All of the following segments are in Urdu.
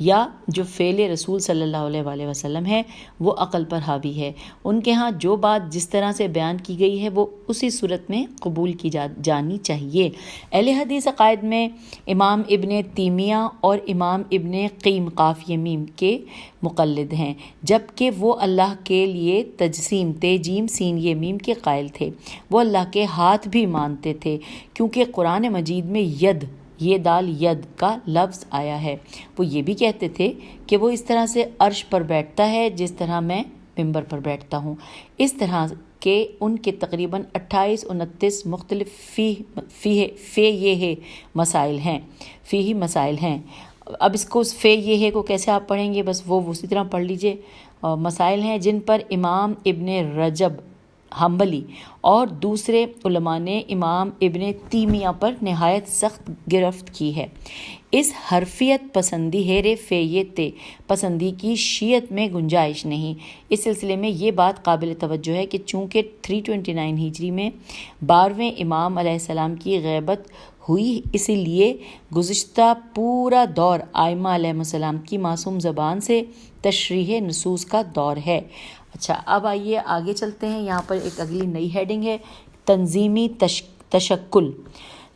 یا جو فعل رسول صلی اللہ علیہ وآلہ وسلم ہے وہ عقل پر حاوی ہے۔ ان کے ہاں جو بات جس طرح سے بیان کی گئی ہے وہ اسی صورت میں قبول کی جانی چاہیے۔ اہل حدیث عقائد میں امام ابن تیمیہ اور امام ابن قیم قاف یہ میم کے مقلد ہیں، جبکہ وہ اللہ کے لیے تجسیم جیم سین یہ میم کے قائل تھے۔ وہ اللہ کے ہاتھ بھی مانتے تھے کیونکہ قرآن مجید میں ید یہ دال ید کا لفظ آیا ہے۔ وہ یہ بھی کہتے تھے کہ وہ اس طرح سے عرش پر بیٹھتا ہے جس طرح میں ممبر پر بیٹھتا ہوں۔ اس طرح کے ان کے تقریباً 28-29 مختلف فی مسائل ہیں۔ اب اس کو فی یہ کو کیسے آپ پڑھیں گے، بس وہ اسی طرح پڑھ لیجئے۔ مسائل ہیں جن پر امام ابن رجب حنبلی اور دوسرے علماء نے امام ابن تیمیہ پر نہایت سخت گرفت کی ہے۔ اس حرفیت پسندی ہیرے فیت پسندی کی شیعت میں گنجائش نہیں۔ اس سلسلے میں یہ بات قابل توجہ ہے کہ چونکہ 329 ہجری میں 12ویں امام علیہ السلام کی غیبت ہوئی، اسی لیے گزشتہ پورا دور ائمہ علیہ السلام کی معصوم زبان سے تشریح نصوص کا دور ہے۔ اچھا، اب آئیے آگے چلتے ہیں۔ یہاں پر ایک اگلی نئی ہیڈنگ ہے، تنظیمی تشکل۔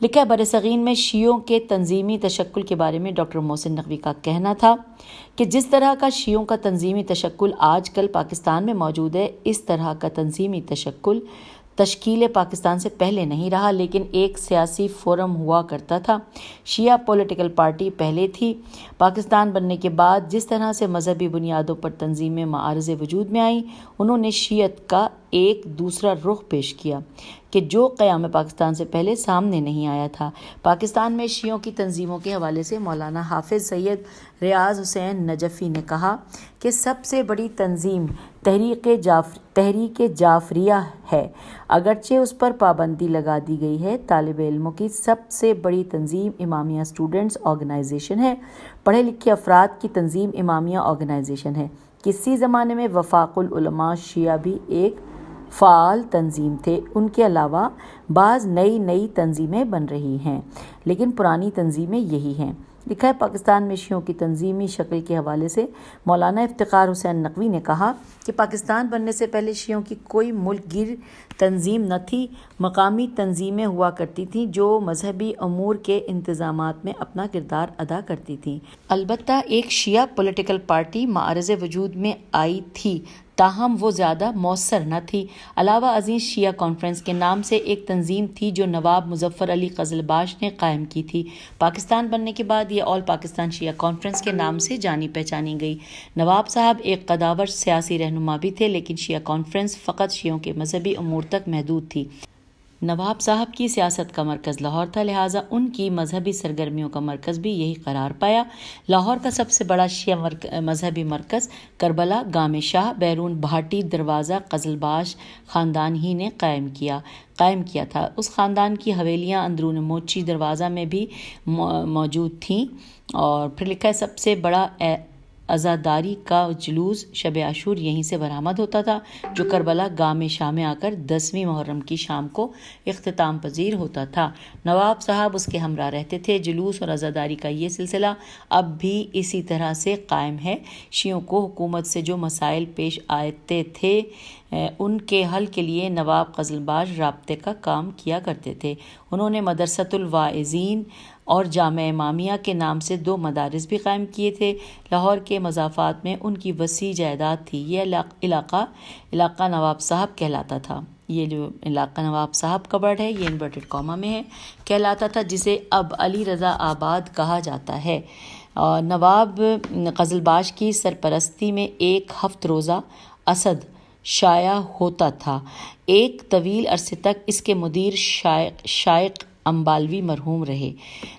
لکھا برصغیر میں شیعوں کے تنظیمی تشکل کے بارے میں ڈاکٹر محسن نقوی کا کہنا تھا کہ جس طرح کا شیعوں کا تنظیمی تشکل آج کل پاکستان میں موجود ہے، اس طرح کا تنظیمی تشکل تشکیل پاکستان سے پہلے نہیں رہا، لیکن ایک سیاسی فورم ہوا کرتا تھا۔ شیعہ پولیٹیکل پارٹی پہلے تھی۔ پاکستان بننے کے بعد جس طرح سے مذہبی بنیادوں پر تنظیمیں معارض وجود میں آئیں، انہوں نے شیعت کا ایک دوسرا رخ پیش کیا کہ جو قیام پاکستان سے پہلے سامنے نہیں آیا تھا۔ پاکستان میں شیعوں کی تنظیموں کے حوالے سے مولانا حافظ سید ریاض حسین نجفی نے کہا کہ سب سے بڑی تنظیم تحریک جعفریہ ہے، اگرچہ اس پر پابندی لگا دی گئی ہے۔ طالب علموں کی سب سے بڑی تنظیم امامیہ اسٹوڈنٹس آرگنائزیشن ہے، پڑھے لکھے افراد کی تنظیم امامیہ آرگنائزیشن ہے۔ کسی زمانے میں وفاق العلماء شیعہ بھی ایک فعال تنظیم تھے، ان کے علاوہ بعض نئی تنظیمیں بن رہی ہیں، لیکن پرانی تنظیمیں یہی ہیں۔ لکھا ہے پاکستان میں شیعوں کی تنظیمی شکل کے حوالے سے مولانا افتخار حسین نقوی نے کہا کہ پاکستان بننے سے پہلے شیعوں کی کوئی ملک گیر تنظیم نہ تھی، مقامی تنظیمیں ہوا کرتی تھیں جو مذہبی امور کے انتظامات میں اپنا کردار ادا کرتی تھیں۔ البتہ ایک شیعہ پولیٹیکل پارٹی معارض وجود میں آئی تھی، تاہم وہ زیادہ مؤثر نہ تھی۔ علاوہ ازیں شیعہ کانفرنس کے نام سے ایک تنظیم تھی جو نواب مظفر علی قزلباش نے قائم کی تھی۔ پاکستان بننے کے بعد یہ آل پاکستان شیعہ کانفرنس کے نام سے جانی پہچانی گئی۔ نواب صاحب ایک قداور سیاسی رہنما بھی تھے، لیکن شیعہ کانفرنس فقط شیعوں کے مذہبی امور تک محدود تھی۔ نواب صاحب کی سیاست کا مرکز لاہور تھا، لہٰذا ان کی مذہبی سرگرمیوں کا مرکز بھی یہی قرار پایا۔ لاہور کا سب سے بڑا شیعہ مذہبی مرکز کربلا گام شاہ بیرون بھاٹی دروازہ قزلباش خاندان ہی نے قائم کیا تھا۔ اس خاندان کی حویلیاں اندرون موچی دروازہ میں بھی موجود تھیں۔ اور پھر لکھا ہے سب سے بڑا عزاداری کا جلوس شب عاشور یہیں سے برآمد ہوتا تھا، جو کربلا گام شاہ میں آ کر 10ویں محرم کی شام کو اختتام پذیر ہوتا تھا۔ نواب صاحب اس کے ہمراہ رہتے تھے۔ جلوس اور عزاداری کا یہ سلسلہ اب بھی اسی طرح سے قائم ہے۔ شیعوں کو حکومت سے جو مسائل پیش آتے تھے ان کے حل کے لیے نواب قزلباش رابطے کا کام کیا کرتے تھے۔ انہوں نے مدرسۃ الواعظین اور جامع امامیہ کے نام سے 2 مدارس بھی قائم کیے تھے۔ لاہور کے مضافات میں ان کی وسیع جائیداد تھی۔ یہ علاقہ نواب صاحب کہلاتا تھا۔ یہ جو علاقہ نواب صاحب کا ورڈ ہے یہ انورٹڈ کاما میں ہے، کہلاتا تھا، جسے اب علی رضا آباد کہا جاتا ہے۔ نواب قزلباش کی سرپرستی میں ایک 7 روزہ اسد شائع ہوتا تھا۔ ایک طویل عرصے تک اس کے مدیر شائق امبالوی مرحوم رہے۔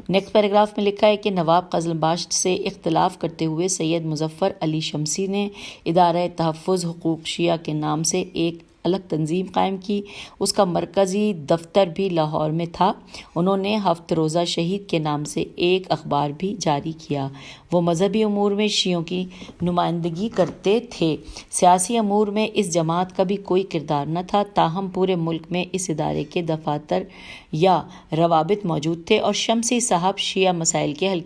نیکسٹ پیراگراف میں لکھا ہے کہ نواب قزلباش سے اختلاف کرتے ہوئے سید مظفر علی شمسی نے ادارہ تحفظ حقوق شیعہ کے نام سے ایک الگ تنظیم قائم کی، اس کا مرکزی دفتر بھی لاہور میں تھا۔ انہوں نے ہفت روزہ شہید کے نام سے ایک اخبار بھی جاری کیا۔ وہ مذہبی امور میں شیعوں کی نمائندگی کرتے تھے۔ سیاسی امور میں اس جماعت کا بھی کوئی کردار نہ تھا، تاہم پورے ملک میں اس ادارے کے دفاتر یا روابط موجود تھے اور شمسی صاحب شیعہ مسائل کے حل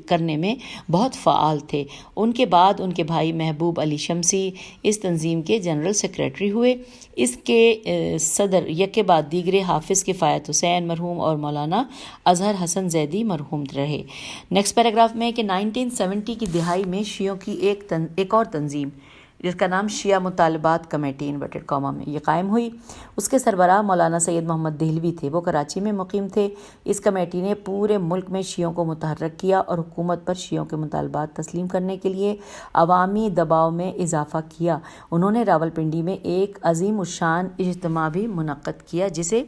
کرنے میں بہت فعال تھے۔ ان کے بعد ان کے بھائی محبوب علی شمسی اس تنظیم کے جنرل سیکریٹری ہوئے۔ اس کے صدر یکے بعد دیگرے حافظ کفایت حسین مرحوم اور مولانا اظہر حسن زیدی مرحوم رہے۔ نیکسٹ پیراگراف میں کہ 1970 کی دہائی میں شیعوں کی ایک اور تنظیم جس کا نام شیعہ مطالبات کمیٹی انورٹڈ کاما میں یہ قائم ہوئی۔ اس کے سربراہ مولانا سید محمد دہلوی تھے، وہ کراچی میں مقیم تھے۔ اس کمیٹی نے پورے ملک میں شیعوں کو متحرک کیا اور حکومت پر شیعوں کے مطالبات تسلیم کرنے کے لیے عوامی دباؤ میں اضافہ کیا۔ انہوں نے راولپنڈی میں ایک عظیم الشان اجتماع بھی منعقد کیا جسے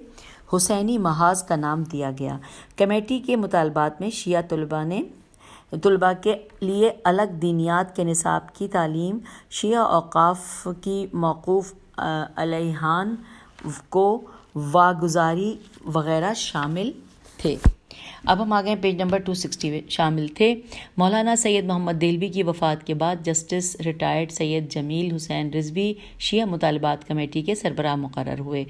حسینی محاذ کا نام دیا گیا۔ کمیٹی کے مطالبات میں شیعہ طلباء کے لیے الگ دینیات کے نصاب کی تعلیم، شیعہ اوقاف کی موقوف علیحان کو واگزاری وغیرہ شامل تھے۔ اب ہم آگئے پیج نمبر 260 میں شامل تھے۔ مولانا سید محمد دہلوی کی وفات کے بعد جسٹس ریٹائرڈ سید جمیل حسین رضوی شیعہ مطالبات کمیٹی کے سربراہ مقرر ہوئے۔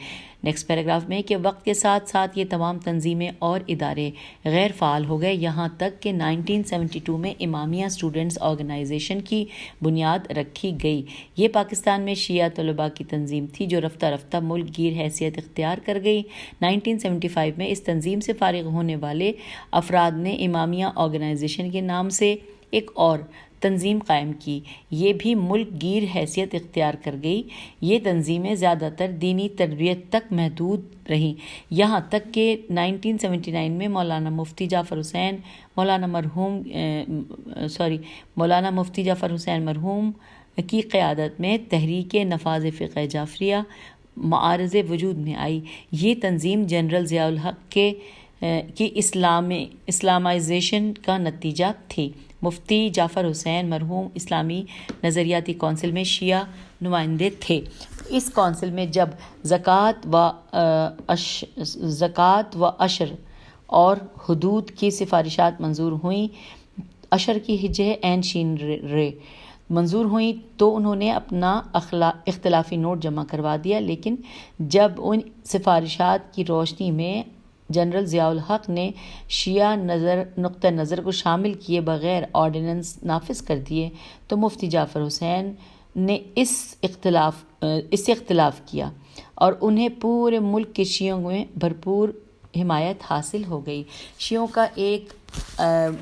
نیکسٹ پیراگراف میں کہ وقت کے ساتھ ساتھ یہ تمام تنظیمیں اور ادارے غیر فعال ہو گئے، یہاں تک کہ 1972 میں امامیہ اسٹوڈنٹس آرگنائزیشن کی بنیاد رکھی گئی۔ یہ پاکستان میں شیعہ طلباء کی تنظیم تھی جو رفتہ رفتہ ملک گیر حیثیت اختیار کر گئی۔ 1975 میں اس تنظیم سے فارغ ہونے والے افراد نے امامیہ آرگنائزیشن کے نام سے ایک اور تنظیم قائم کی، یہ بھی ملک گیر حیثیت اختیار کر گئی۔ یہ تنظیمیں زیادہ تر دینی تربیت تک محدود رہیں، یہاں تک کہ 1979 میں مولانا مفتی جعفر حسین مرحوم کی قیادت میں تحریک نفاذ فقہ جعفریہ معارض وجود میں آئی۔ یہ تنظیم جنرل ضیاء الحق کی اسلامائزیشن کا نتیجہ تھی۔ مفتی جعفر حسین مرحوم اسلامی نظریاتی کونسل میں شیعہ نمائندے تھے۔ اس کونسل میں جب زکوٰۃ و عشر اور حدود کی سفارشات منظور ہوئیں، عشر کی ہجہ عین شین رے منظور ہوئیں تو انہوں نے اپنا اختلافی نوٹ جمع کروا دیا، لیکن جب ان سفارشات کی روشنی میں جنرل ضیاء الحق نے شیعہ نقطہ نظر کو شامل کیے بغیر آرڈیننس نافذ کر دیے تو مفتی جعفر حسین نے اس سے اختلاف کیا اور انہیں پورے ملک کے شیعوں میں بھرپور حمایت حاصل ہو گئی۔ شیعوں کا ایک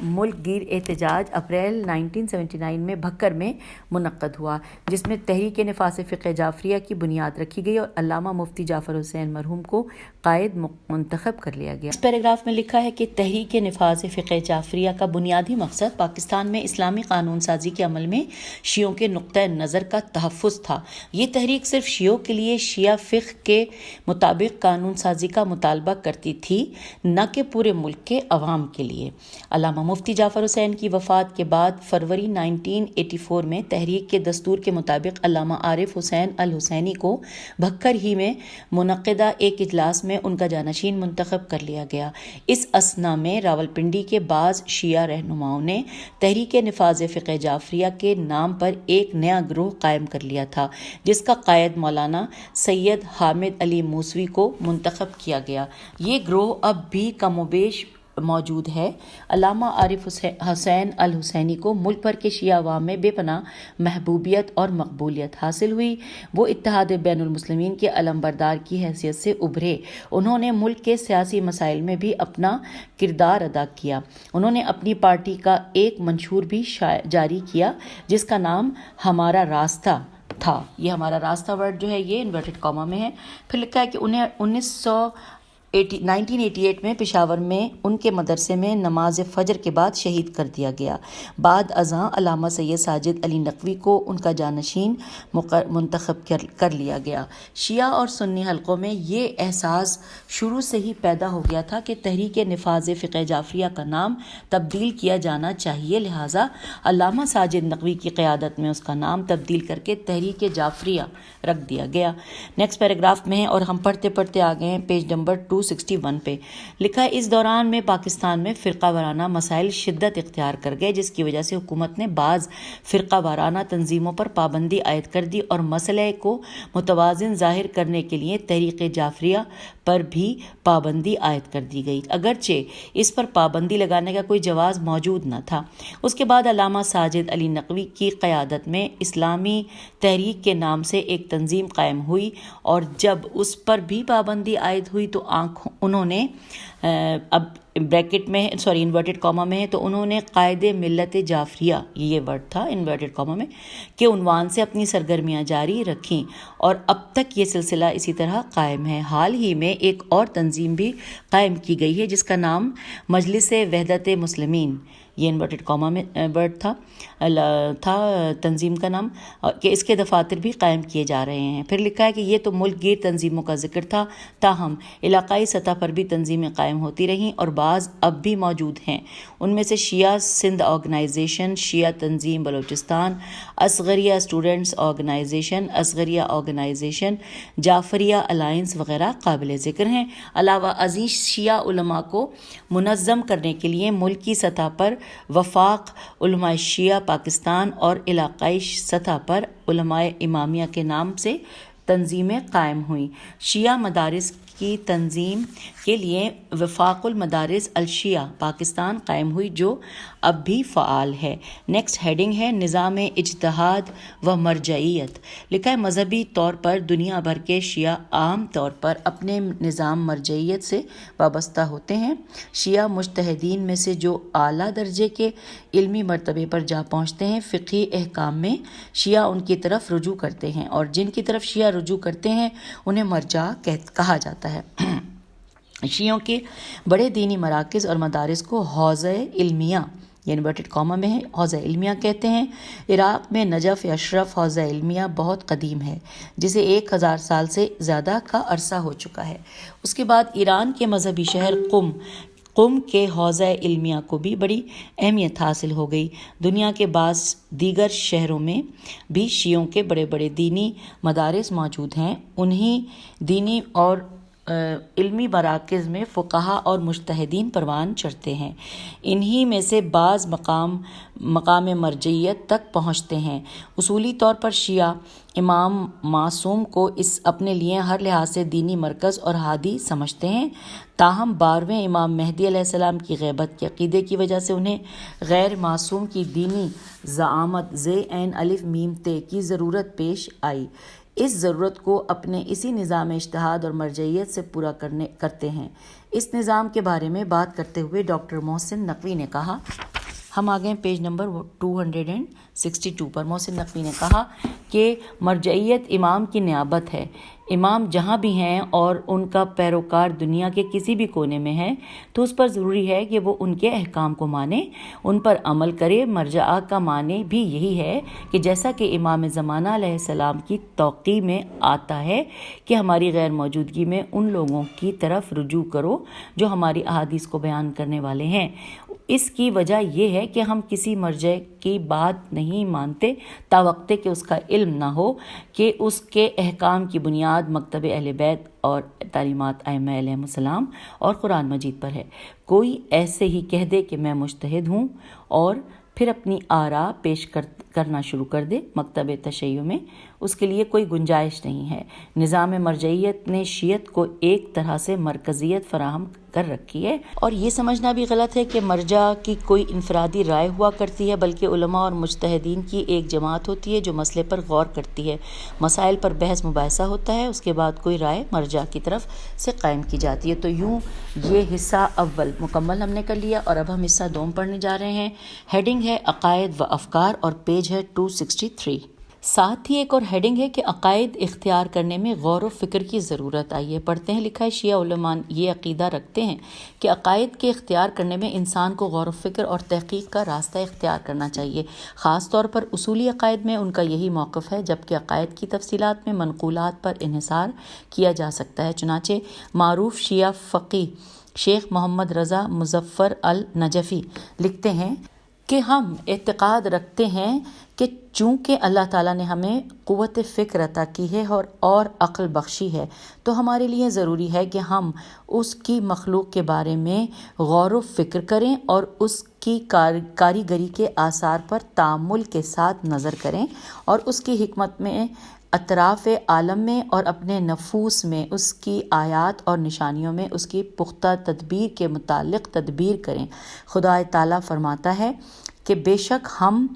ملک گیر احتجاج اپریل 1979 میں بھکر میں منعقد ہوا، جس میں تحریک نفاذ فقہ جعفریہ کی بنیاد رکھی گئی اور علامہ مفتی جعفر حسین مرحوم کو قائد منتخب کر لیا گیا۔ اس پیراگراف میں لکھا ہے کہ تحریک نفاذ فقہ جعفریہ کا بنیادی مقصد پاکستان میں اسلامی قانون سازی کے عمل میں شیعوں کے نقطہ نظر کا تحفظ تھا۔ یہ تحریک صرف شیعوں کے لیے شیعہ فقہ کے مطابق قانون سازی کا مطالبہ کرتی تھی، نہ کہ پورے ملک کے عوام کے لیے۔ علامہ مفتی جعفر حسین کی وفات کے بعد فروری 1984 میں تحریک کے دستور کے مطابق علامہ عارف حسین الحسینی کو بھکر ہی میں منعقدہ ایک اجلاس میں ان کا جانشین منتخب کر لیا گیا۔ اس اثنا میں راولپنڈی کے بعض شیعہ رہنماؤں نے تحریک نفاذ فقہ جعفریہ کے نام پر ایک نیا گروہ قائم کر لیا تھا، جس کا قائد مولانا سید حامد علی موسوی کو منتخب کیا گیا۔ یہ گروہ اب بھی کم و بیش موجود ہے۔ علامہ عارف حسین الحسینی کو ملک بھر کے شیعہ عوام میں بے پناہ محبوبیت اور مقبولیت حاصل ہوئی۔ وہ اتحاد بین المسلمین کے علم بردار کی حیثیت سے ابھرے۔ انہوں نے ملک کے سیاسی مسائل میں بھی اپنا کردار ادا کیا۔ انہوں نے اپنی پارٹی کا ایک منشور بھی جاری کیا جس کا نام ہمارا راستہ تھا۔ یہ ہمارا راستہ ورڈ جو ہے یہ انورٹڈ کاما میں ہے۔ پھر لکھا ہے کہ انہیں 1988 میں پشاور میں ان کے مدرسے میں نماز فجر کے بعد شہید کر دیا گیا۔ بعد ازاں علامہ سید ساجد علی نقوی کو ان کا جانشین منتخب کر لیا گیا۔ شیعہ اور سنی حلقوں میں یہ احساس شروع سے ہی پیدا ہو گیا تھا کہ تحریک نفاذ فقہ جعفریہ کا نام تبدیل کیا جانا چاہیے، لہٰذا علامہ ساجد نقوی کی قیادت میں اس کا نام تبدیل کر کے تحریک جعفریہ رکھ دیا گیا۔ نیکسٹ پیراگراف میں ہے اور ہم پڑھتے پڑھتے آ گئے ہیں پیج نمبر 261 پہ۔ لکھا ہے اس دوران میں پاکستان میں فرقہ وارانہ مسائل شدت اختیار کر گئے، جس کی وجہ سے حکومت نے بعض فرقہ وارانہ تنظیموں پر پابندی عائد کر دی اور مسئلے کو متوازن ظاہر کرنے کے لیے تحریک جعفریہ پر بھی پابندی عائد کر دی گئی، اگرچہ اس پر پابندی لگانے کا کوئی جواز موجود نہ تھا۔ اس کے بعد علامہ ساجد علی نقوی کی قیادت میں اسلامی تحریک کے نام سے ایک تنظیم قائم ہوئی، اور جب اس پر بھی پابندی عائد ہوئی تو انہوں نے اب بریکٹ میں انورٹڈ کاما میں ہے تو انہوں نے قائد ملت جعفریہ، یہ ورڈ تھا انورٹڈ کاما میں، کے عنوان سے اپنی سرگرمیاں جاری رکھیں اور اب تک یہ سلسلہ اسی طرح قائم ہے۔ حال ہی میں ایک اور تنظیم بھی قائم کی گئی ہے جس کا نام مجلس وحدت مسلمین، یہ انورٹڈ کاما میں ورڈ تھا تنظیم کا نام، کہ اس کے دفاتر بھی قائم کیے جا رہے ہیں۔ پھر لکھا ہے کہ یہ تو ملک گیر تنظیموں کا ذکر تھا، تاہم علاقائی سطح پر بھی تنظیمیں قائم ہوتی رہیں اور بعض اب بھی موجود ہیں۔ ان میں سے شیعہ سندھ آرگنائزیشن، شیعہ تنظیم Balochistan, Asghariya students organisation, Asghariya organisation, Jafariya alliance وغیرہ قابل ذکر ہیں۔ علاوہ ازیں شیعہ علماء کو منظم کرنے کے لیے ملکی سطح پر وفاق علماء شیعہ پاکستان اور علاقائی سطح پر علماء امامیہ کے نام سے تنظیمیں قائم ہوئیں۔ شیعہ مدارس کی تنظیم کے لیے وفاق المدارس الشیعہ پاکستان قائم ہوئی، جو اب بھی فعال ہے۔ نیکسٹ ہیڈنگ ہے نظام اجتہاد و مرجعیت۔ لکھا ہے مذہبی طور پر دنیا بھر کے شیعہ عام طور پر اپنے نظام مرجعیت سے وابستہ ہوتے ہیں۔ شیعہ مجتہدین میں سے جو اعلیٰ درجے کے علمی مرتبے پر جا پہنچتے ہیں، فقہی احکام میں شیعہ ان کی طرف رجوع کرتے ہیں، اور جن کی طرف شیعہ رجوع کرتے ہیں انہیں مرجع کہا جاتا ہے۔ شیعوں کے بڑے دینی مراکز اور مدارس کو حوزہ علمیہ، یہ انورٹڈ کاما میں ہے، حوزہ علمیہ کہتے ہیں۔ عراق میں نجف اشرف حوزہ علمیہ بہت قدیم ہے، جسے 1000 سال سے زیادہ کا عرصہ ہو چکا ہے۔ اس کے بعد ایران کے مذہبی شہر قم کے حوزہ علمیہ کو بھی بڑی اہمیت حاصل ہو گئی۔ دنیا کے بعض دیگر شہروں میں بھی شیعوں کے بڑے بڑے دینی مدارس موجود ہیں۔ انہی دینی اور علمی مراکز میں فقہا اور مجتہدین پروان چڑھتے ہیں۔ انہی میں سے بعض مقام مرجعیت تک پہنچتے ہیں۔ اصولی طور پر شیعہ امام معصوم کو اپنے لیے ہر لحاظ سے دینی مرکز اور ہادی سمجھتے ہیں، تاہم 12ویں امام مہدی علیہ السلام کی غیبت کے عقیدے کی وجہ سے انہیں غیر معصوم کی دینی زعامت کی ضرورت پیش آئی۔ اس ضرورت کو اپنے اسی نظام اجتہاد اور مرجعیت سے پورا کرتے ہیں۔ اس نظام کے بارے میں بات کرتے ہوئے ڈاکٹر محسن نقوی نے کہا، ہم آگئے پیج نمبر 262 پر۔ محسن نقوی نے کہا کہ مرجعیت امام کی نیابت ہے۔ امام جہاں بھی ہیں اور ان کا پیروکار دنیا کے کسی بھی کونے میں ہے تو اس پر ضروری ہے کہ وہ ان کے احکام کو مانے، ان پر عمل کرے۔ مرجع کا معنی بھی یہی ہے کہ جیسا کہ امام زمانہ علیہ السلام کی توقیع میں آتا ہے کہ ہماری غیر موجودگی میں ان لوگوں کی طرف رجوع کرو جو ہماری احادیث کو بیان کرنے والے ہیں، اس کی وجہ یہ ہے کہ ہم کسی مرجع کی بات نہیں مانتے تاوقت کہ اس کا علم نہ ہو کہ اس کے احکام کی بنیاد مکتب اہل بیت اور تعلیمات ائمہ علیہم السلام اور قرآن مجید پر ہے۔ کوئی ایسے ہی کہہ دے کہ میں مجتہد ہوں اور پھر اپنی آراء پیش کرنا شروع کر دے مکتب تشیع میں، اس کے لیے کوئی گنجائش نہیں ہے۔ نظام مرجعیت نے شیعت کو ایک طرح سے مرکزیت فراہم کر رکھی ہے، اور یہ سمجھنا بھی غلط ہے کہ مرجع کی کوئی انفرادی رائے ہوا کرتی ہے، بلکہ علماء اور مجتہدین کی ایک جماعت ہوتی ہے جو مسئلے پر غور کرتی ہے، مسائل پر بحث مباحثہ ہوتا ہے، اس کے بعد کوئی رائے مرجع کی طرف سے قائم کی جاتی ہے۔ تو یوں یہ حصہ اول مکمل ہم نے کر لیا، اور اب ہم حصہ دوم پڑھنے جا رہے ہیں۔ ہیڈنگ ہے عقائد و افکار اور پیج ہے 263۔ ساتھ ہی ایک اور ہیڈنگ ہے کہ عقائد اختیار کرنے میں غور و فکر کی ضرورت آئی ہے۔ پڑھتے ہیں، لکھا ہے شیعہ علماء یہ عقیدہ رکھتے ہیں کہ عقائد کے اختیار کرنے میں انسان کو غور و فکر اور تحقیق کا راستہ اختیار کرنا چاہیے۔ خاص طور پر اصولی عقائد میں ان کا یہی موقف ہے، جبکہ عقائد کی تفصیلات میں منقولات پر انحصار کیا جا سکتا ہے۔ چنانچہ معروف شیعہ فقیہ شیخ محمد رضا مظفر النجفی لکھتے ہیں کہ ہم اعتقاد رکھتے ہیں کہ چونکہ اللہ تعالیٰ نے ہمیں قوت فکر عطا کی ہے اور عقل بخشی ہے، تو ہمارے لیے ضروری ہے کہ ہم اس کی مخلوق کے بارے میں غور و فکر کریں اور اس کی کاریگری کے آثار پر تأمل کے ساتھ نظر کریں اور اس کی حکمت میں اطراف عالم میں اور اپنے نفوس میں اس کی آیات اور نشانیوں میں اس کی پختہ تدبیر کے متعلق تدبیر کریں۔ خدا تعالیٰ فرماتا ہے کہ بے شک ہم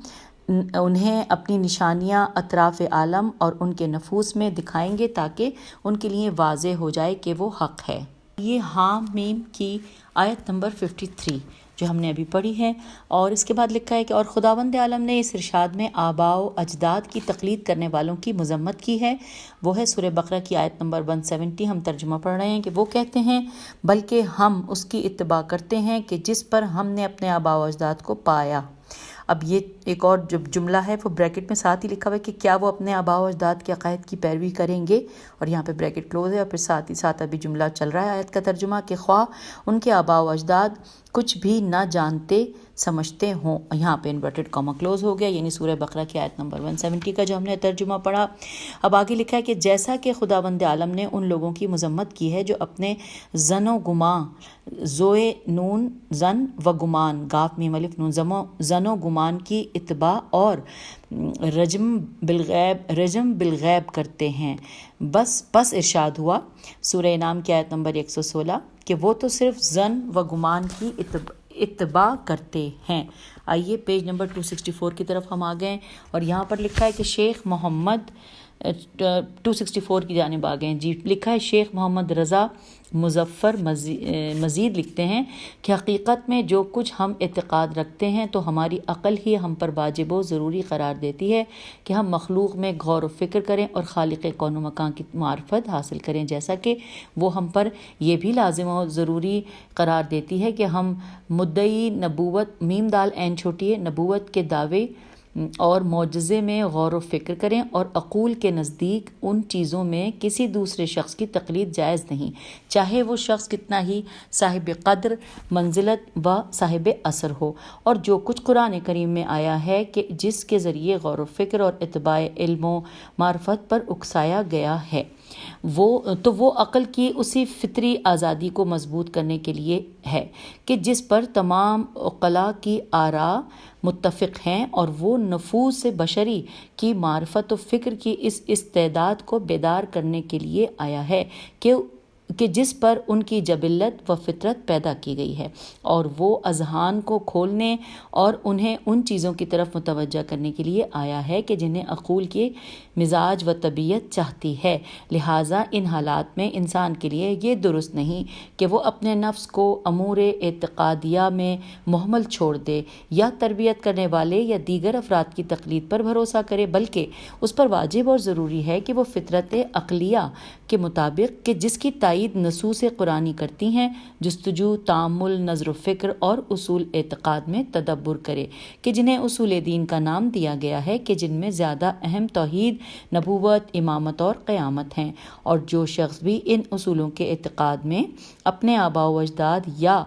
انہیں اپنی نشانیاں اطراف عالم اور ان کے نفوس میں دکھائیں گے تاکہ ان کے لیے واضح ہو جائے کہ وہ حق ہے۔ یہ حام میم کی آیت نمبر 53 جو ہم نے ابھی پڑھی ہے، اور اس کے بعد لکھا ہے کہ اور خداوند عالم نے اس ارشاد میں آباء و اجداد کی تقلید کرنے والوں کی مذمت کی ہے۔ وہ ہے سورہ بقرہ کی آیت نمبر 170۔ ہم ترجمہ پڑھ رہے ہیں کہ وہ کہتے ہیں بلکہ ہم اس کی اتباع کرتے ہیں کہ جس پر ہم نے اپنے آباء و اجداد کو پایا۔ اب یہ ایک اور جملہ ہے وہ بریکٹ میں ساتھ ہی لکھا ہوا ہے کہ کیا وہ اپنے آباء و اجداد کے عقائد کی پیروی کریں گے، اور یہاں پہ بریکٹ کلوز ہے، اور پھر ساتھ ہی ساتھ ابھی جملہ چل رہا ہے آیت کا ترجمہ کہ خواہ ان کے آباء و اجداد کچھ بھی نہ جانتے سمجھتے ہوں۔ یہاں پہ انورٹڈ کاما کلوز ہو گیا، یعنی سورہ بقرہ کی آیت نمبر 170 کا جو ہم نے ترجمہ پڑھا۔ اب آگے لکھا ہے کہ جیسا کہ خداوند عالم نے ان لوگوں کی مذمت کی ہے جو اپنے زن و گماں، زوئے نون زن و گمان، گاف میم الف نون زن و گمان کی اتباع اور رجم بالغیب کرتے ہیں۔ پس ارشاد ہوا سورہ انعام کی آیت نمبر 116 کہ وہ تو صرف زن و گمان کی اتباع کرتے ہیں۔ آئیے پیج نمبر 264 کی طرف ہم آ گئے، اور یہاں پر لکھا ہے کہ شیخ محمد 264 کی جانب آ گئے جی۔ لکھا ہے شیخ محمد رضا مظفر مزید لکھتے ہیں کہ حقیقت میں جو کچھ ہم اعتقاد رکھتے ہیں تو ہماری عقل ہی ہم پر واجب و ضروری قرار دیتی ہے کہ ہم مخلوق میں غور و فکر کریں اور خالق کون و مکان کی معرفت حاصل کریں، جیسا کہ وہ ہم پر یہ بھی لازم و ضروری قرار دیتی ہے کہ ہم مدعی نبوت میم دال عین چھوٹی ہے نبوت کے دعوے اور معجزے میں غور و فکر کریں، اور عقول کے نزدیک ان چیزوں میں کسی دوسرے شخص کی تقلید جائز نہیں، چاہے وہ شخص کتنا ہی صاحب قدر منزلت و صاحب اثر ہو۔ اور جو کچھ قرآن کریم میں آیا ہے کہ جس کے ذریعے غور و فکر اور اتباع علم و معرفت پر اکسایا گیا ہے، وہ عقل کی اسی فطری آزادی کو مضبوط کرنے کے لیے ہے کہ جس پر تمام عقلاء کی آراء متفق ہیں، اور وہ نفوس بشری کی معرفت و فکر کی اس استعداد کو بیدار کرنے کے لیے آیا ہے کہ جس پر ان کی جبلت و فطرت پیدا کی گئی ہے، اور وہ اذہان کو کھولنے اور انہیں ان چیزوں کی طرف متوجہ کرنے کے لیے آیا ہے کہ جنہیں عقول کی مزاج و طبیعت چاہتی ہے۔ لہٰذا ان حالات میں انسان کے لیے یہ درست نہیں کہ وہ اپنے نفس کو امور اعتقادیہ میں محمل چھوڑ دے یا تربیت کرنے والے یا دیگر افراد کی تقلید پر بھروسہ کرے، بلکہ اس پر واجب اور ضروری ہے کہ وہ فطرت عقلیہ کے مطابق کہ جس کی تائید نصوص قرآنی کرتی ہیں جستجو، تأمل، نظر و فکر اور اصول اعتقاد میں تدبر کرے، کہ جنہیں اصول دین کا نام دیا گیا ہے، کہ جن میں زیادہ اہم توحید، نبوت، امامت اور قیامت ہیں۔ اور جو شخص بھی ان اصولوں کے اعتقاد میں اپنے آباء و اجداد یا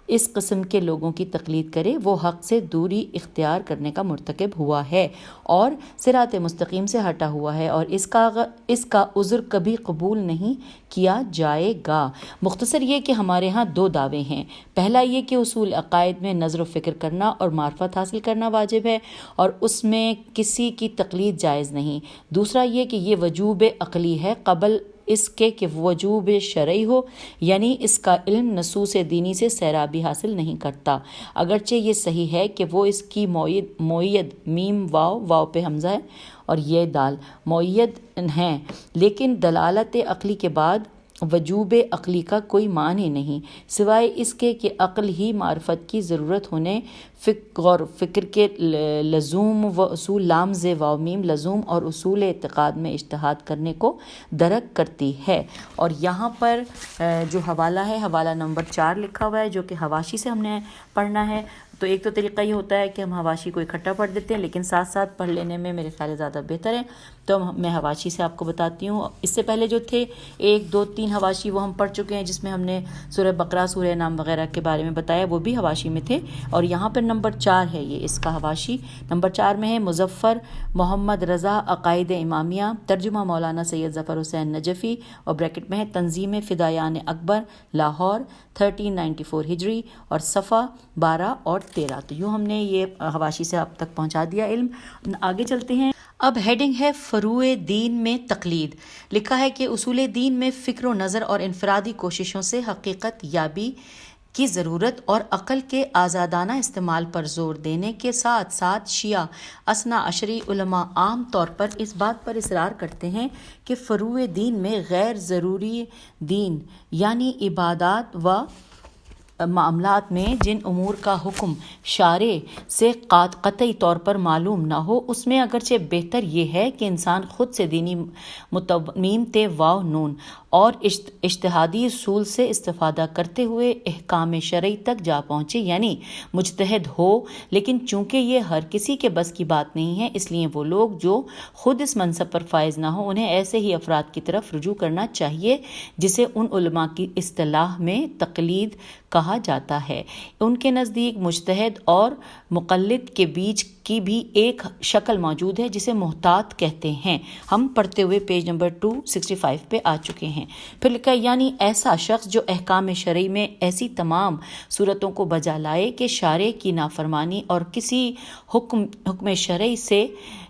اس قسم کے لوگوں کی تقلید کرے، وہ حق سے دوری اختیار کرنے کا مرتکب ہوا ہے اور صراط مستقیم سے ہٹا ہوا ہے، اور اس کا عذر کبھی قبول نہیں کیا جائے گا۔ مختصر یہ کہ ہمارے ہاں دو دعوے ہیں۔ پہلا یہ کہ اصول عقائد میں نظر و فکر کرنا اور معرفت حاصل کرنا واجب ہے اور اس میں کسی کی تقلید جائز نہیں۔ دوسرا یہ کہ یہ وجوب عقلی ہے قبل اس کے کہ وجوب شرعی ہو، یعنی اس کا علم نصوص دینی سے سیرابی حاصل نہیں کرتا، اگرچہ یہ صحیح ہے کہ وہ اس کی معید میم واو پہ حمزہ ہے اور یہ دال معید ہیں، لیکن دلالت عقلی کے بعد وجوب عقلی کا کوئی معنی نہیں سوائے اس کے کہ عقل ہی معرفت کی ضرورت ہونے غور فکر کے لزوم و اصول لام ز واو میم لزوم اور اصول اعتقاد میں اجتہاد کرنے کو درک کرتی ہے۔ اور یہاں پر جو حوالہ ہے، حوالہ نمبر 4 لکھا ہوا ہے، جو کہ حواشی سے ہم نے پڑھنا ہے۔ تو ایک تو طریقہ یہ ہوتا ہے کہ ہم حواشی کو اکٹھا پڑھ دیتے ہیں، لیکن ساتھ ساتھ پڑھ لینے میں میرے خیال زیادہ بہتر ہے، تو میں حواشی سے آپ کو بتاتی ہوں۔ اس سے پہلے جو تھے 1 2 3 حواشی وہ ہم پڑھ چکے ہیں، جس میں ہم نے سورہ بقرہ، سورہ نام وغیرہ کے بارے میں بتایا، وہ بھی حواشی میں تھے۔ اور یہاں پر نمبر 4 ہے یہ اس کا حواشی۔ نمبر 4 میں ہے مظفر محمد رضا عقائد امامیہ، ترجمہ مولانا سید ظفر حسین نجفی، اور بریکٹ میں ہے تنظیم فدایان اکبر لاہور 1394 ہجری، اور صفحہ 12 اور 13۔ تو یوں ہم نے یہ حواشی سے آپ تک پہنچا دیا علم۔ آگے چلتے ہیں۔ اب ہیڈنگ ہے فروع دین میں تقلید۔ لکھا ہے کہ اصول دین میں فکر و نظر اور انفرادی کوششوں سے حقیقت یابی کی ضرورت اور عقل کے آزادانہ استعمال پر زور دینے کے ساتھ ساتھ شیعہ اثنا عشری علماء عام طور پر اس بات پر اصرار کرتے ہیں کہ فروع دین میں غیر ضروری دین یعنی عبادات و معاملات میں جن امور کا حکم شارع سے قطعی طور پر معلوم نہ ہو، اس میں اگرچہ بہتر یہ ہے کہ انسان خود سے دینی متمیم تے واو نون اور اجتہادی اصول سے استفادہ کرتے ہوئے احکام شرعی تک جا پہنچے، یعنی مجتہد ہو۔ لیکن چونکہ یہ ہر کسی کے بس کی بات نہیں ہے، اس لیے وہ لوگ جو خود اس منصب پر فائز نہ ہو، انہیں ایسے ہی افراد کی طرف رجوع کرنا چاہیے جسے ان علماء کی اصطلاح میں تقلید کہا جاتا ہے۔ ان کے نزدیک مجتہد اور مقلد کے بیچ کی بھی ایک شکل موجود ہے جسے محتاط کہتے ہیں۔ ہم پڑھتے ہوئے پیج نمبر 265 پہ آ چکے ہیں۔ پھر لکھا یعنی ایسا شخص جو احکام شرعی میں ایسی تمام صورتوں کو بجا لائے کہ شارع کی نافرمانی اور کسی حکم شرعی سے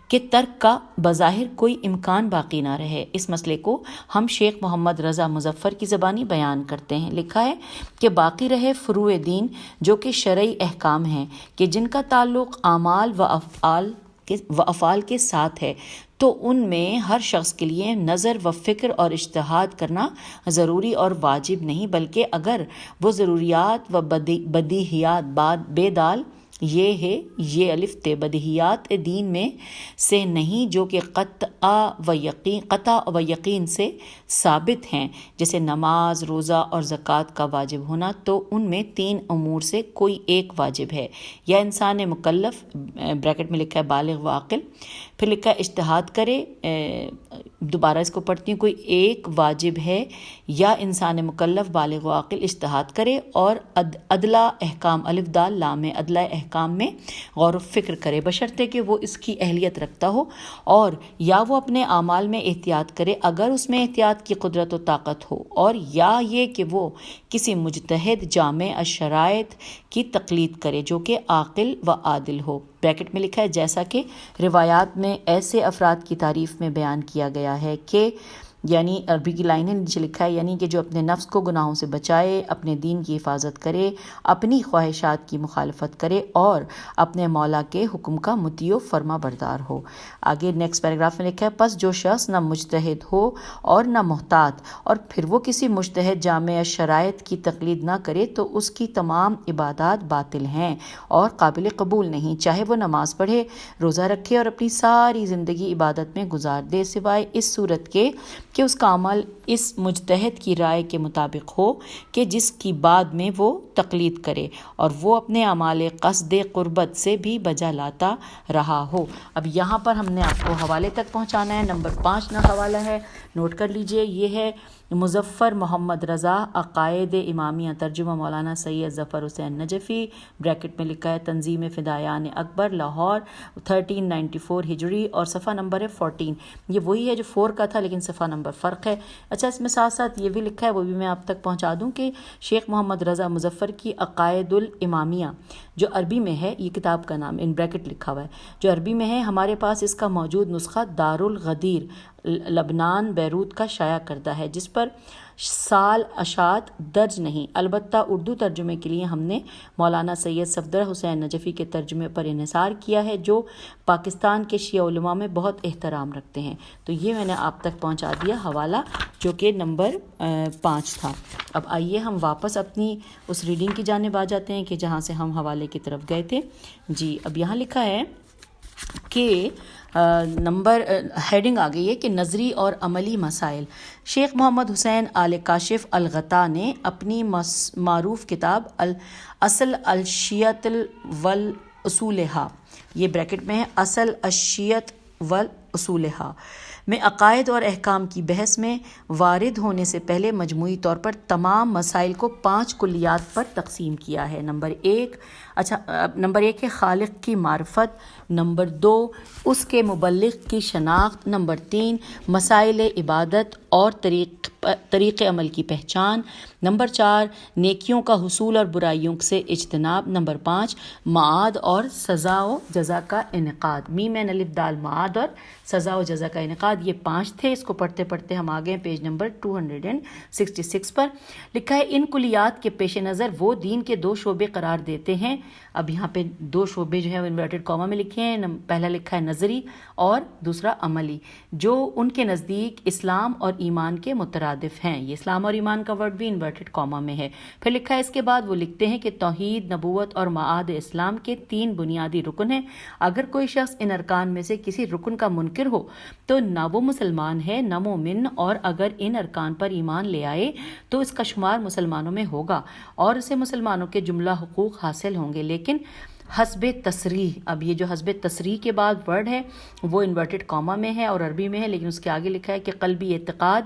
کہ ترک کا بظاہر کوئی امکان باقی نہ رہے۔ اس مسئلے کو ہم شیخ محمد رضا مظفر کی زبانی بیان کرتے ہیں۔ لکھا ہے کہ باقی رہے فروع دین جو کہ شرعی احکام ہیں کہ جن کا تعلق اعمال و افعال کے ساتھ ہے، تو ان میں ہر شخص کے لیے نظر و فکر اور اجتہاد کرنا ضروری اور واجب نہیں، بلکہ اگر وہ ضروریات و بدیہیات بے دال یہ ہے یہ الف تے بدیہیات دین میں سے نہیں جو کہ قطع و یقین سے ثابت ہیں، جیسے نماز، روزہ اور زکوٰۃ کا واجب ہونا، تو ان میں 3 امور سے کوئی ایک واجب ہے، یا انسان مکلف بریکٹ میں لکھا ہے بالغ و عاقل، پھر لکھا ہے اجتہاد کرے، دوبارہ اس کو پڑھتی ہوں، کوئی ایک واجب ہے یا انسان مکلف بالغ و عاقل اجتہاد کرے اور ادلا احکام الف دال لام ادلا احکام میں غور و فکر کرے، بشرطے کہ وہ اس کی اہلیت رکھتا ہو، اور یا وہ اپنے اعمال میں احتیاط کرے اگر اس میں احتیاط کی قدرت و طاقت ہو، اور یا یہ کہ وہ کسی مجتہد جامع الشرائط کی تقلید کرے جو کہ عاقل و عادل ہو۔ بریکٹ میں لکھا ہے جیسا کہ روایات میں ایسے افراد کی تعریف میں بیان کیا گیا ہے کہ یعنی عربی کی لائن ہے، نیچے لکھا ہے یعنی کہ جو اپنے نفس کو گناہوں سے بچائے، اپنے دین کی حفاظت کرے، اپنی خواہشات کی مخالفت کرے اور اپنے مولا کے حکم کا مطیع و فرما بردار ہو۔ آگے نیکسٹ پیراگراف میں لکھا ہے پس جو شخص نہ مجتہد ہو اور نہ محتاط، اور پھر وہ کسی مجتہد جامع شرائط کی تقلید نہ کرے، تو اس کی تمام عبادات باطل ہیں اور قابل قبول نہیں، چاہے وہ نماز پڑھے، روزہ رکھے اور اپنی ساری زندگی عبادت میں گزار دے، سوائے اس صورت کے کہ اس کا عمل اس مجتہد کی رائے کے مطابق ہو کہ جس کی بعد میں وہ تقلید کرے، اور وہ اپنے اعمال قصد قربت سے بھی بجا لاتا رہا ہو۔ اب یہاں پر ہم نے آپ کو حوالے تک پہنچانا ہے۔ نمبر 5 حوالہ ہے، نوٹ کر لیجئے، یہ ہے مظفر محمد رضا عقائد امامیہ، ترجمہ مولانا سید ظفر حسین نجفی، بریکٹ میں لکھا ہے تنظیم فدایان اکبر لاہور 1394 ہجری، اور صفحہ نمبر ہے 14۔ یہ وہی ہے جو 4 کا تھا، لیکن صفحہ نمبر فرق ہے۔ اچھا، اس میں ساتھ ساتھ یہ بھی لکھا ہے، وہ بھی میں آپ تک پہنچا دوں کہ شیخ محمد رضا مظفر کی عقائد الامامیہ جو عربی میں ہے، یہ کتاب کا نام ان بریکٹ لکھا ہوا ہے، جو عربی میں ہے، ہمارے پاس اس کا موجود نسخہ دار الغدیر لبنان بیروت کا شائع کردہ ہے، جس پر سال اشاعت درج نہیں۔ البتہ اردو ترجمے کے لیے ہم نے مولانا سید صفدر حسین نجفی کے ترجمے پر انحصار کیا ہے، جو پاکستان کے شیعہ علماء میں بہت احترام رکھتے ہیں۔ تو یہ میں نے آپ تک پہنچا دیا حوالہ، جو کہ نمبر 5 تھا۔ اب آئیے ہم واپس اپنی اس ریڈنگ کی جانب آ جاتے ہیں کہ جہاں سے ہم حوالے کی طرف گئے تھے۔ جی اب یہاں لکھا ہے کہ ہیڈنگ آ گئی ہے کہ نظری اور عملی مسائل۔ شیخ محمد حسین آل کاشف الغتا نے اپنی معروف کتاب اصل الشیعۃ والاصولھا، یہ بریکٹ میں ہے، اصل الشیعۃ والاصولھا میں عقائد اور احکام کی بحث میں وارد ہونے سے پہلے مجموعی طور پر تمام مسائل کو 5 کلیات پر تقسیم کیا ہے۔ نمبر 1 ہے خالق کی معرفت، نمبر 2 اس کے مبلغ کی شناخت، نمبر 3 مسائل عبادت اور طریق عمل کی پہچان، نمبر 4 نیکیوں کا حصول اور برائیوں سے اجتناب، نمبر 5 معاد اور سزا و جزا کا انعقاد۔ میم عین الف دال معاد اور سزا و جزا کا انعقاد، یہ 5 تھے۔ اس کو پڑھتے پڑھتے ہم آگئے پیج نمبر 266 پر۔ لکھا ہے ان کلیات کے پیش نظر وہ دین کے 2 شعبے قرار دیتے ہیں۔ اب یہاں پہ 2 شعبے جو ہیں وہ انورٹڈ کاما میں لکھے ہیں، پہلا لکھا ہے نظری اور دوسرا عملی، جو ان کے نزدیک اسلام اور ایمان کے مترادف ہیں۔ یہ اسلام اور ایمان کا ورڈ بھی انورٹڈ کاما میں ہے۔ پھر لکھا ہے اس کے بعد وہ لکھتے ہیں کہ توحید، نبوت اور معاد اسلام کے 3 بنیادی رکن ہیں۔ اگر کوئی شخص ان ارکان میں سے کسی رکن کا منکر ہو تو نہ وہ مسلمان ہے نہ مومن، اور اگر ان ارکان پر ایمان لے آئے تو اس کا شمار مسلمانوں میں ہوگا اور اسے مسلمانوں کے جملہ حقوق حاصل ہوں گے، لیکن حسب تصریح۔ اب یہ جو حسب تصریح کے بعد ورڈ ہے وہ انورٹڈ کاما میں ہے اور عربی میں ہے، لیکن اس کے آگے لکھا ہے کہ قلبی اعتقاد،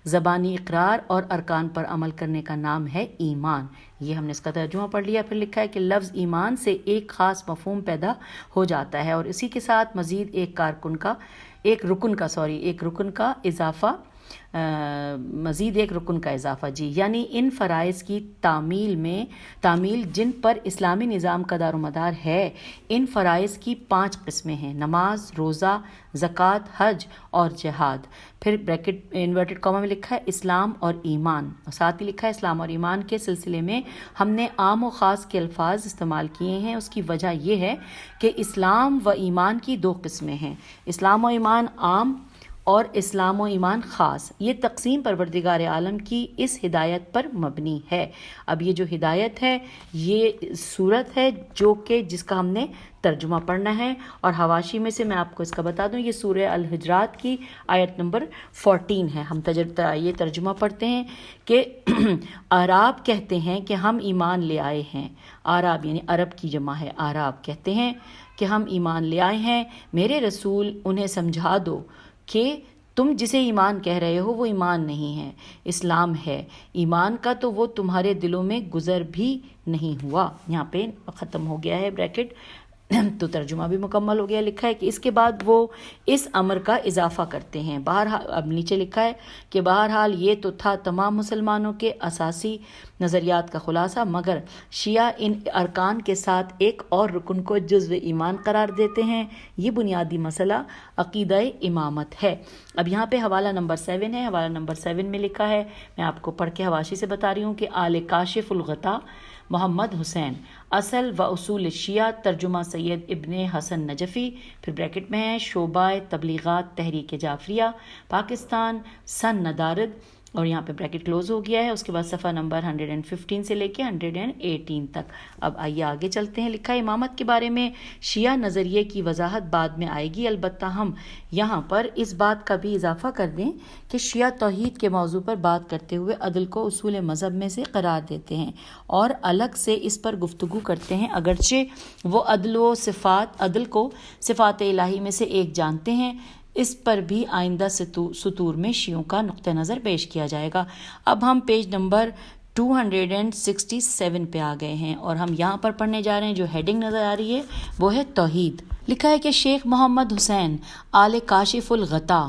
زبانی اقرار اور ارکان پر عمل کرنے کا نام ہے ایمان۔ یہ ہم نے اس کا ترجمہ پڑھ لیا۔ پھر لکھا ہے کہ لفظ ایمان سے ایک خاص مفہوم پیدا ہو جاتا ہے اور اسی کے ساتھ مزید ایک رکن کا اضافہ جی، یعنی ان فرائض کی تعمیل جن پر اسلامی نظام کا دار و مدار ہے۔ ان فرائض کی 5 قسمیں ہیں: نماز، روزہ، زکوٰۃ، حج اور جہاد۔ پھر بریکٹ انورٹڈ کاما میں لکھا ہے اسلام اور ایمان، اور ساتھ ہی لکھا ہے اسلام اور ایمان کے سلسلے میں ہم نے عام و خاص کے الفاظ استعمال کیے ہیں۔ اس کی وجہ یہ ہے کہ اسلام و ایمان کی 2 قسمیں ہیں، اسلام و ایمان عام اور اسلام و ایمان خاص۔ یہ تقسیم پروردگار عالم کی اس ہدایت پر مبنی ہے۔ اب یہ جو ہدایت ہے یہ صورت ہے جس کا ہم نے ترجمہ پڑھنا ہے، اور حواشی میں سے میں آپ کو اس کا بتا دوں، یہ سورہ الحجرات کی آیت نمبر 14 ہے۔ ہم یہ ترجمہ پڑھتے ہیں کہ اعراب کہتے ہیں کہ ہم ایمان لے آئے ہیں۔ اعراب یعنی عرب کی جمع ہے، اعراب کہتے ہیں کہ ہم ایمان لے آئے ہیں، میرے رسول انہیں سمجھا دو کہ تم جسے ایمان کہہ رہے ہو وہ ایمان نہیں ہے، اسلام ہے۔ ایمان کا تو وہ تمہارے دلوں میں گزر بھی نہیں ہوا۔ یہاں پہ ختم ہو گیا ہے بریکٹ، تو ترجمہ بھی مکمل ہو گیا۔ لکھا ہے کہ اس کے بعد وہ اس امر کا اضافہ کرتے ہیں۔ بہرحال اب نیچے لکھا ہے کہ بہرحال یہ تو تھا تمام مسلمانوں کے اساسی نظریات کا خلاصہ، مگر شیعہ ان ارکان کے ساتھ ایک اور رکن کو جزو ایمان قرار دیتے ہیں۔ یہ بنیادی مسئلہ عقیدہ امامت ہے۔ اب یہاں پہ حوالہ نمبر 7 ہے۔ حوالہ نمبر 7 میں لکھا ہے، میں آپ کو پڑھ کے حواشی سے بتا رہی ہوں کہ آل کاشف الغطا محمد حسین، اصل و اصول شیعہ، ترجمہ سید ابن حسن نجفی، پھر بریکٹ میں ہے شعبہ تبلیغات تحریک جعفریہ پاکستان، سن ندارد، اور یہاں پہ بریکٹ کلوز ہو گیا ہے۔ اس کے بعد صفحہ نمبر 115 سے لے کے 118 تک۔ اب آئیے آگے چلتے ہیں۔ لکھا ہے امامت کے بارے میں شیعہ نظریے کی وضاحت بعد میں آئے گی، البتہ ہم یہاں پر اس بات کا بھی اضافہ کر دیں کہ شیعہ توحید کے موضوع پر بات کرتے ہوئے عدل کو اصول مذہب میں سے قرار دیتے ہیں اور الگ سے اس پر گفتگو کرتے ہیں، اگرچہ وہ عدل کو صفات الہی میں سے ایک جانتے ہیں۔ اس پر بھی آئندہ سطور میں شیعوں کا نقطہ نظر پیش کیا جائے گا۔ اب ہم پیج نمبر 267 پہ آ گئے ہیں اور ہم یہاں پر پڑھنے جا رہے ہیں، جو ہیڈنگ نظر آ رہی ہے وہ ہے توحید۔ لکھا ہے کہ شیخ محمد حسین آل کاشف الغطا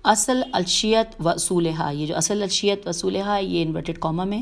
اصل الشیعت و اصولہا، یہ جو اصل الشیعت و اصولہا ہے یہ انورٹڈ کاما میں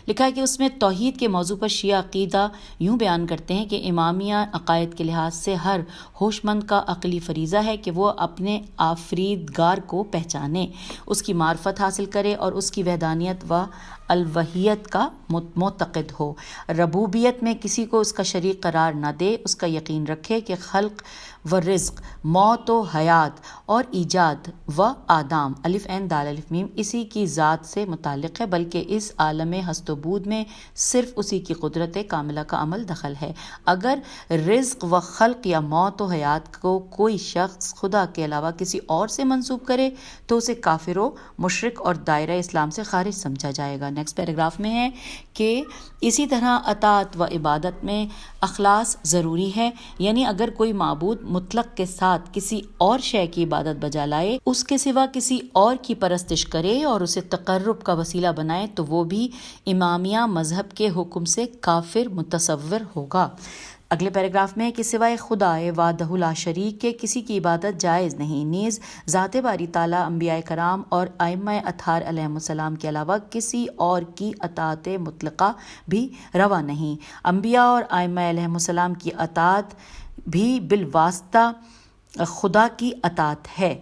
لکھا ہے کہ اس میں توحید کے موضوع پر شیعہ عقیدہ یوں بیان کرتے ہیں کہ امامیہ عقائد کے لحاظ سے ہر ہوش مند کا عقلی فریضہ ہے کہ وہ اپنے آفریدگار کو پہچانے، اس کی معرفت حاصل کرے اور اس کی وحدانیت و الوہیت کا معتقد ہو، ربوبیت میں کسی کو اس کا شریک قرار نہ دے، اس کا یقین رکھے کہ خلق و رزق، موت و حیات اور ایجاد و آدام الف عین دال الف میم اسی کی ذات سے متعلق ہے، بلکہ اس عالم ہست و بود میں صرف اسی کی قدرت کاملہ کا عمل دخل ہے۔ اگر رزق و خلق یا موت و حیات کو کوئی شخص خدا کے علاوہ کسی اور سے منسوب کرے تو اسے کافر و مشرک اور دائرہ اسلام سے خارج سمجھا جائے گا۔ نیکسٹ پیراگراف میں ہے کہ اسی طرح اطاعت و عبادت میں اخلاص ضروری ہے، یعنی اگر کوئی معبود مطلق کے ساتھ کسی اور شے کی عبادت بجا لائے، اس کے سوا کسی اور کی پرستش کرے اور اسے تقرب کا وسیلہ بنائے تو وہ بھی امامیہ مذہب کے حکم سے کافر متصور ہوگا۔ اگلے پیراگراف میں ہے کہ سوائے خدا وحدہ لا شریک کے کسی کی عبادت جائز نہیں، نیز ذات باری تعالیٰ، انبیاء کرام اور ائمہ اطہار علیہم السلام کے علاوہ کسی اور کی اطاعت مطلقہ بھی روا نہیں۔ انبیاء اور ائمہ علیہم السلام کی اطاعت بھی بالواسطہ خدا کی اطاعت ہے،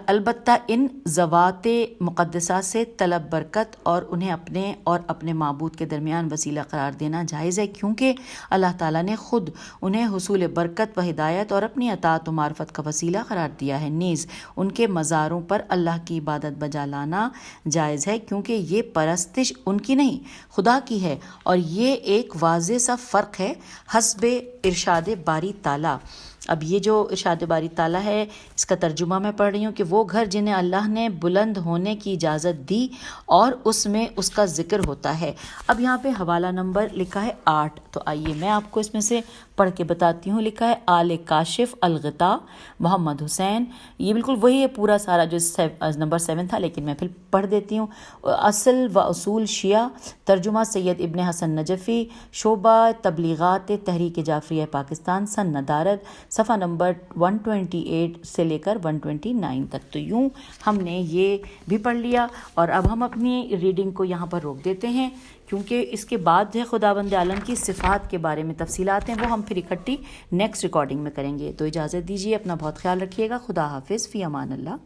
البتہ ان ذوات مقدسہ سے طلب برکت اور انہیں اپنے اور اپنے معبود کے درمیان وسیلہ قرار دینا جائز ہے، کیونکہ اللہ تعالیٰ نے خود انہیں حصول برکت و ہدایت اور اپنی اطاعت و معرفت کا وسیلہ قرار دیا ہے۔ نیز ان کے مزاروں پر اللہ کی عبادت بجا لانا جائز ہے، کیونکہ یہ پرستش ان کی نہیں خدا کی ہے، اور یہ ایک واضح سا فرق ہے حسب ارشاد باری تعالیٰ۔ اب یہ جو ارشاد باری تعالیٰ ہے اس کا ترجمہ میں پڑھ رہی ہوں کہ وہ گھر جنہیں اللہ نے بلند ہونے کی اجازت دی اور اس میں اس کا ذکر ہوتا ہے۔ اب یہاں پہ حوالہ نمبر لکھا ہے 8، تو آئیے میں آپ کو اس میں سے پڑھ کے بتاتی ہوں۔ لکھا ہے آل کاشف الغطا محمد حسین، یہ بالکل وہی ہے پورا سارا جو نمبر 7 تھا، لیکن میں پھر پڑھ دیتی ہوں۔ اصل و اصول شیعہ، ترجمہ سید ابن حسن نجفی، شعبہ تبلیغات تحریک جعفریہ پاکستان، سن ندارت، صفحہ نمبر 128 سے لے کر 129 تک۔ تو یوں ہم نے یہ بھی پڑھ لیا، اور اب ہم اپنی ریڈنگ کو یہاں پر روک دیتے ہیں، کیونکہ اس کے بعد ہے خداوند عالم کی صفات کے بارے میں تفصیلات ہیں، وہ ہم پھر اکٹھی نیکسٹ ریکارڈنگ میں کریں گے۔ تو اجازت دیجیے، اپنا بہت خیال رکھیے گا۔ خدا حافظ، فی امان اللہ۔